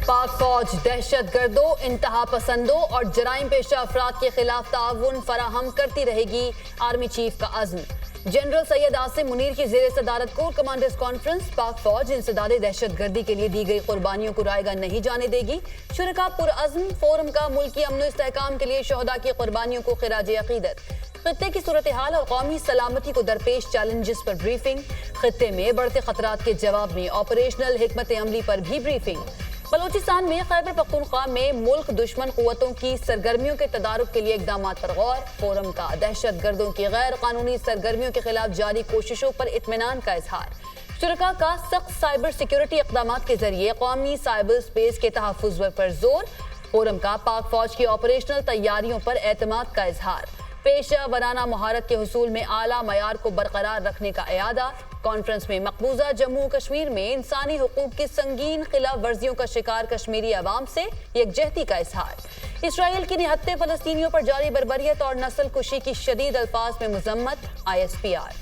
पाक फौज दहशत गर्दों, इंतहा पसंदों और जराइम पेशा अफराद के खिलाफ ताउन फराहम करती रहेगी, आर्मी चीफ का अज़्म। जनरल सैयद आसिम मुनीर की ज़ेर सदारत कोर कमांडर्स कॉन्फ्रेंस। पाक फौज इंसदाद दहशत गर्दी के लिए दी गई कुर्बानियों को रायगा नहीं जाने देगी। शुरका पुरअज़्म। फोरम का मुल्की अमन व इस्तेहकाम के लिए शहदा की कुर्बानियों को खिराज अकीदत। खत्ते की सूरत हाल और कौमी सलामती को दरपेश चैलेंजेस पर ब्रीफिंग। खत्ते में बढ़ते खतरात के जवाब में ऑपरेशनल हिकमत अमली पर भी ब्रीफिंग। बलूचिस्तान में खैबर पख्तूनख्वा में मुल्क दुश्मन कुव्वतों की सरगर्मियों के तदारुक के लिए इकदाम पर गौर। फोरम का दहशत गर्दों की गैर कानूनी सरगर्मियों के खिलाफ जारी कोशिशों पर इत्मीनान का इजहार। शुरका का सख्त साइबर सिक्योरिटी इकदाम के जरिए कौमी साइबर स्पेस के तहफ़्फ़ुज़ पर जोर। फोरम का पाक फौज की ऑपरेशनल तैयारियों पर एतमाद का इजहार। पेशा वराना महारत के हुसूल में आला मयार को बरकरार रखने का इरादा। कॉन्फ्रेंस में मकबूजा जम्मू कश्मीर में इंसानी हुकूक की संगीन खिलाफ वर्जियों का शिकार कश्मीरी अवाम से यकजहती का इजहार। इसराइल की निहत्ते फलस्तीनियों पर जारी बर्बरियत और नस्ल कुशी की शदीद अल्फाज में मुजम्मत। ISPR।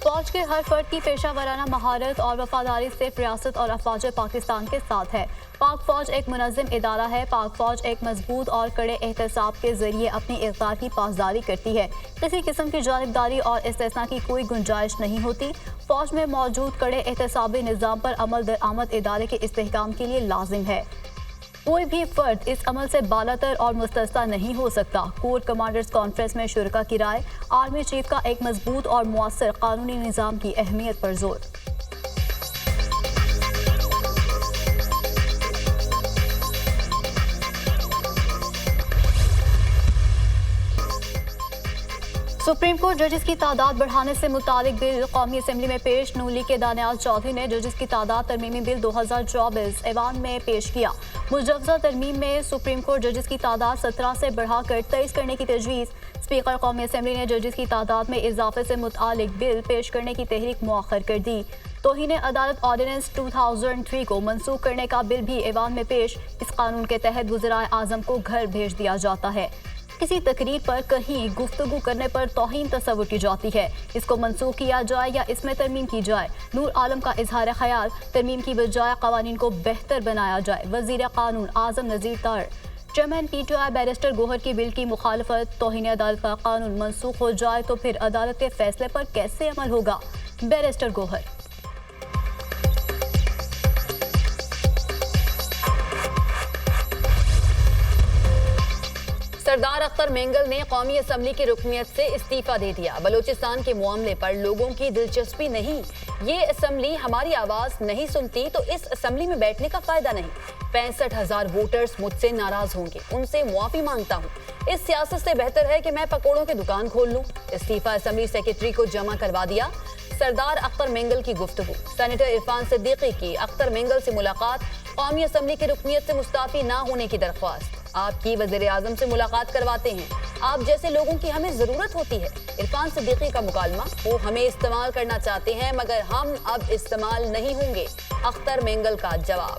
फौज के हर फर्द की पेशा वराना महारत और वफादारी से रियासत और अफवाज पाकिस्तान के साथ है। पाक फौज एक मुनज़्ज़म इदारा है। पाक फौज एक मजबूत और कड़े एहतसाब के जरिए अपनी इक़्तिदार की पासदारी करती है। किसी किस्म की जानिबदारी और इस्तेस्ना की कोई गुंजाइश नहीं होती। फौज में मौजूद कड़े एहतसाबी निज़ाम पर अमल दरामद इदारे के इस्तेहकाम के लिए लाजिम है। कोई भी फर्द इस अमल से बालातर और मुस्तस्ना नहीं हो सकता। कोर कमांडर्स कॉन्फ्रेंस में शुरका की राय। आर्मी चीफ का एक मजबूत और मुअस्सर कानूनी निज़ाम की अहमियत पर जोर। सुप्रीम कोर्ट जजेस की तादाद बढ़ाने से मुतालिक बिल कौमी असम्बली में पेश। नून लीग के दानियाल चौधरी ने जजेस की तादाद तरमीमी बिल 2024 ऐवान में पेश किया। मुजव्वज़ा तरमीम में सुप्रीम कोर्ट जजेस की तादाद 17 से बढ़ाकर 23 करने की तजवीज़। स्पीकर कौमी असम्बली ने जजेस की तादाद में इजाफे से मुतालिक बिल पेश करने की तहरीक मुअख्खर कर दी। तौहीन अदालत ऑर्डिनेंस 2003 को मनसूख करने का बिल भी ऐवान में पेश। इस कानून के तहत वज़ीर आज़म को घर भेज दिया जाता है। किसी तकरीर पर कहीं गुफ्तगू करने पर तौहीन तस्वुर की जाती है। इसको मनसूख किया जाए या इसमें तरमीम की जाए। नूर आलम का इजहार ख्याल, तरमीम की बजाय कवानीन को बेहतर बनाया जाए। वज़ीर कानून आज़म नज़ीर तार। चेयरमैन PTI बैरिस्टर गोहर की बिल की मुखालफत। तौहीन अदालत का कानून मनसूख हो जाए तो फिर अदालत के फैसले पर कैसे अमल होगा? बैरिस्टर गोहर। सरदार अख्तर मेंगल ने कौमी असम्बली की रुकनियत से इस्तीफा दे दिया। बलूचिस्तान के मामले पर लोगों की दिलचस्पी नहीं। ये असम्बली हमारी आवाज नहीं सुनती तो इस असम्बली में बैठने का फायदा नहीं। 65,000 वोटर्स मुझसे नाराज होंगे, उनसे मुआफी मांगता हूँ। इस सियासत से बेहतर है कि मैं पकौड़ों की दुकान खोल लूँ। इस्तीफा असम्बली सेक्रेटरी को जमा करवा दिया। सरदार अख्तर मेंगल की गुफ्तगू। सेनेटर इरफान सिद्दीकी की अख्तर मेंगल से मुलाकात। कौमी असम्बली की रुकनियत से मुस्ताफी ना होने की दरख्वास्त। आपकी वज़ीर आज़म से मुलाकात करवाते हैं। आप जैसे लोगों की हमें जरूरत होती है। इरफान सिद्दीकी का मुकालमा। वो हमें इस्तेमाल करना चाहते हैं मगर हम अब इस्तेमाल नहीं होंगे। अख्तर मेंगल का जवाब।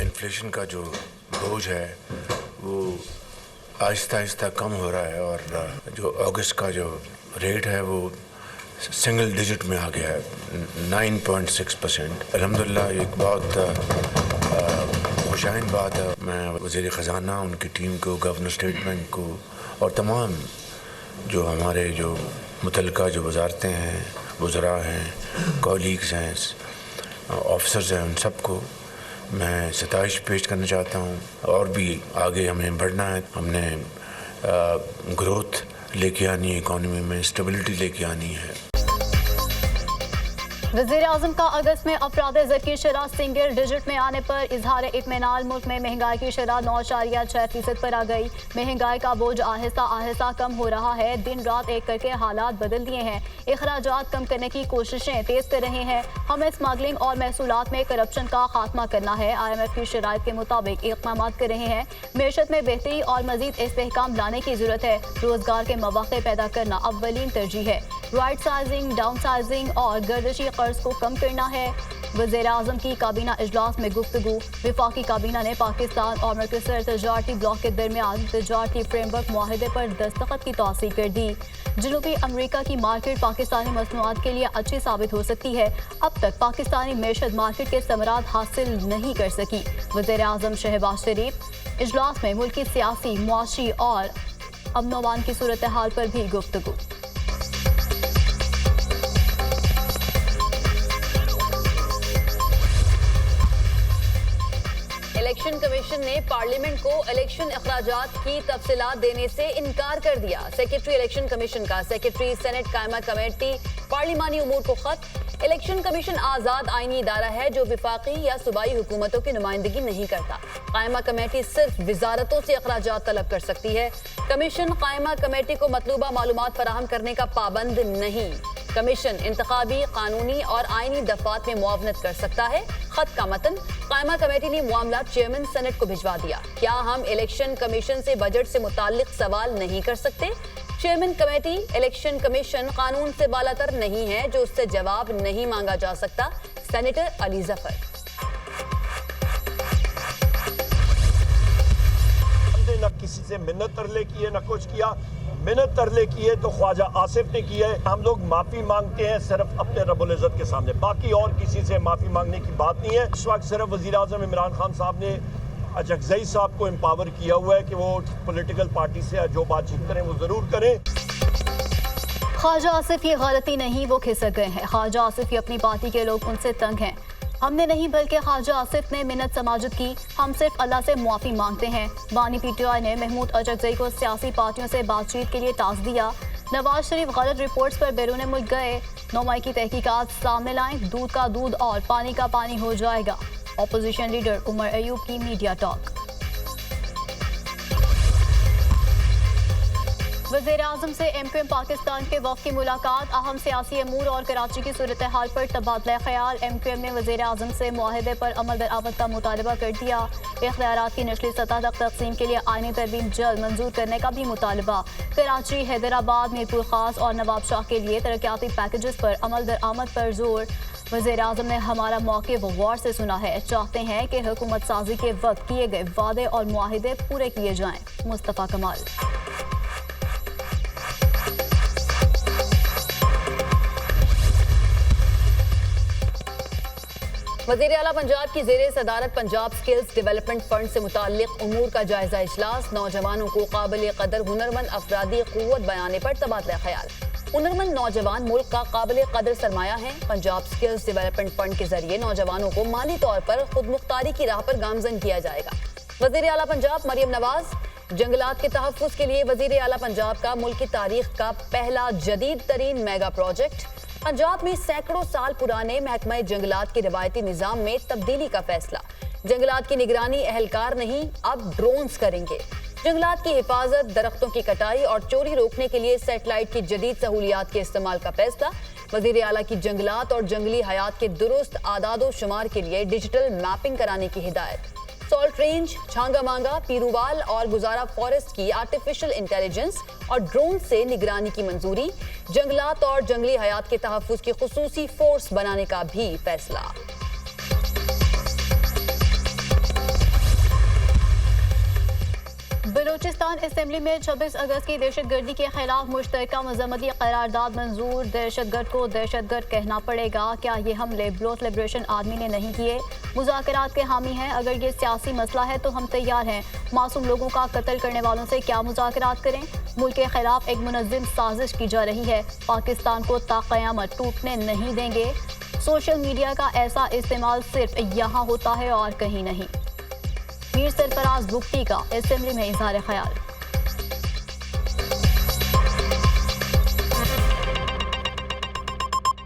इन्फ्लेशन का जो बोझ है वो आहिस्ता आहिस्ता कम हो रहा है और जो अगस्त का जो रेट है वो सिंगल डिजिट में आ गया है, 9.6%। अल्हम्दुलिल्लाह एक बहुत खुशाइन बात है। मैं वज़ीर ख़जाना, उनकी टीम को, गवर्नर स्टेट बैंक को और तमाम जो हमारे जो मुतल्लिका जो वजारतें हैं, वज़रा हैं, कॉलीग्स हैं, ऑफिसर्स हैं, उन सबको मैं सताइश पेश करना चाहता हूँ। और भी आगे हमें बढ़ना है। हमने ग्रोथ लेके आनी है, इकॉनमी में स्टेबिलिटी लेके आनी है। वज़ीर आज़म का अगस्त में अफराद ज़र की शरह सिंगल डिजिट में आने पर इजहार इत्मीनान। मुल्क में महंगाई की शरह 9.6% पर आ गई। महंगाई का बोझ आहिस्ता आहिस्ता कम हो रहा है। दिन रात एक करके हालात बदल दिए हैं। अखराजात कम करने की कोशिशें तेज कर रहे हैं। हमें स्मगलिंग और महसूलात में करप्शन का खात्मा करना है। IMF की शराइत के मुताबिक इक़दाम कर रहे हैं। मैशत में बेहतरी और मजीद इस्तेहकाम लाने की जरूरत है। रोजगार के मौक़े पैदा करना अव्वलीन तरजीह है। رائٹ سائزنگ، ڈاؤن سائزنگ اور گردشی قرض کو کم کرنا ہے۔ وزیر اعظم کی کابینہ اجلاس میں گفتگو۔ وفاقی کابینہ نے پاکستان اور مرکزی تجارتی بلاک کے درمیان تجارتی فریم ورک معاہدے پر دستخط کی توثیق کر دی۔ جنوبی امریکہ کی مارکیٹ پاکستانی مصنوعات کے لیے اچھی ثابت ہو سکتی ہے۔ اب تک پاکستانی معیشت مارکیٹ کے ثمرات حاصل نہیں کر سکی۔ وزیر اعظم شہباز شریف۔ اجلاس میں ملک کی سیاسی، معاشی اور امن و امان کی صورتحال پر بھی گفتگو۔ الیکشن کمیشن نے پارلیمنٹ کو الیکشن اخراجات کی تفصیلات دینے سے انکار کر دیا۔ سیکرٹری الیکشن کمیشن کا سیکرٹری سینٹ قائمہ کمیٹی پارلیمانی امور کو خط۔ الیکشن کمیشن آزاد آئینی ادارہ ہے جو وفاقی یا صوبائی حکومتوں کی نمائندگی نہیں کرتا۔ قائمہ کمیٹی صرف وزارتوں سے اخراجات طلب کر سکتی ہے۔ کمیشن قائمہ کمیٹی کو مطلوبہ معلومات فراہم کرنے کا پابند نہیں۔ کمیشن انتخابی، قانونی اور آئینی دفعات میں معاونت کر سکتا ہے۔ خط کا متن۔ قائمہ کمیٹی نے معاملات چیئرمین سینٹ کو بھجوا دیا۔ کیا ہم الیکشن کمیشن سے بجٹ سے متعلق سوال نہیں کر سکتے؟ چیئرمین کمیٹی الیکشن کمیشن قانون سے بالاتر نہیں ہے جو اس سے جواب نہیں مانگا جا سکتا۔ سینیٹر علی ظفر۔ ہم نے نہ کسی سے منت ترلے کی ہے نہ کچھ کیا۔ منت ترلے کی ہے تو خواجہ آصف نے کی ہے۔ ہم لوگ معافی مانگتے ہیں صرف اپنے رب العزت کے سامنے، باقی اور کسی سے معافی مانگنے کی بات نہیں ہے۔ اس وقت صرف وزیر اعظم عمران خان صاحب نے اجزئی صاحب کو امپاور کیا ہوا ہے کہ وہ پولیٹیکل پارٹی سے جو بات چیت کریں وہ ضرور کریں۔ خواجہ آصف یہ غلطی نہیں، وہ کھسک گئے ہیں۔ خواجہ آصف ہی اپنی پارٹی کے لوگ ان سے تنگ ہیں۔ ہم نے نہیں بلکہ خواجہ آصف نے منت سماجت کی۔ ہم صرف اللہ سے معافی مانگتے ہیں۔ بانی پی ٹی آئی نے محمود اجزئی کو سیاسی پارٹیوں سے بات چیت کے لیے ٹاسک دیا۔ نواز شریف غلط رپورٹس پر بیرون ملک گئے۔ 9 مئی کی تحقیقات سامنے لائیں، دودھ کا دودھ اور پانی کا پانی ہو جائے گا۔ اپوزیشن لیڈر عمر ایوب کی میڈیا ٹاک۔ وزیر اعظم سے ایم کیو ایم پاکستان کے وفد کی ملاقات۔ اہم سیاسی امور اور کراچی کی صورتحال پر تبادلہ خیال۔ ایم کیو ایم نے وزیر اعظم سے معاہدے پر عمل درآمد کا مطالبہ کر دیا۔ اختیارات کی نچلی سطح تک تقسیم کے لیے آئینی ترمیم جلد منظور کرنے کا بھی مطالبہ۔ کراچی، حیدرآباد، میرپور خاص اور نواب شاہ کے لیے ترقیاتی پیکیجز پر عمل درآمد پر زور۔ وزیر اعظم نے ہمارا موقف غور سے سنا ہے، چاہتے ہیں کہ حکومت سازی کے وقت کیے گئے وعدے اور معاہدے پورے کیے جائیں۔ مصطفیٰ کمال۔ وزیر اعلیٰ پنجاب کی زیر صدارت پنجاب سکلز ڈیولپمنٹ فنڈ سے متعلق امور کا جائزہ اجلاس۔ نوجوانوں کو قابل قدر ہنرمند افرادی قوت بنانے پر تبادلہ خیال۔ ہنرمند نوجوان ملک کا قابل قدر سرمایہ ہیں۔ پنجاب سکلز ڈیولپمنٹ فنڈ کے ذریعے نوجوانوں کو مالی طور پر خود مختاری کی راہ پر گامزن کیا جائے گا۔ وزیر اعلیٰ پنجاب مریم نواز۔ جنگلات کے تحفظ کے لیے وزیر اعلیٰ پنجاب کا ملک کی تاریخ کا پہلا جدید ترین میگا پروجیکٹ۔ پنجاب میں سینکڑوں سال پرانے محکمہ جنگلات کے روایتی نظام میں تبدیلی کا فیصلہ۔ جنگلات کی نگرانی اہلکار نہیں، اب ڈرونز کریں گے۔ جنگلات کی حفاظت، درختوں کی کٹائی اور چوری روکنے کے لیے سیٹلائٹ کی جدید سہولیات کے استعمال کا فیصلہ۔ وزیر اعلیٰ کی جنگلات اور جنگلی حیات کے درست اعداد و شمار کے لیے ڈیجیٹل میپنگ کرانے کی ہدایت۔ سالٹ رینج، چھانگا مانگا، پیروال اور گزارا فارسٹ کی آرٹیفیشل انٹیلیجنس اور ڈرون سے نگرانی کی منظوری۔ جنگلات اور جنگلی حیات کے تحفظ کی خصوصی فورس بنانے کا بھی فیصلہ۔ بلوچستان اسمبلی میں 26 اگست کی دہشت گردی کے خلاف مشترکہ مذمتی قرارداد منظور۔ دہشت گرد کو دہشت گرد کہنا پڑے گا۔ کیا یہ حملے بلوچ لبریشن آرمی نے نہیں کیے؟ مذاکرات کے حامی ہیں۔ اگر یہ سیاسی مسئلہ ہے تو ہم تیار ہیں۔ معصوم لوگوں کا قتل کرنے والوں سے کیا مذاکرات کریں؟ ملک کے خلاف ایک منظم سازش کی جا رہی ہے۔ پاکستان کو تا قیامت ٹوٹنے نہیں دیں گے۔ سوشل میڈیا کا ایسا استعمال صرف یہاں ہوتا ہے اور کہیں نہیں۔ میر سرفراز بگٹی کا اسمبلی میں اظہار خیال۔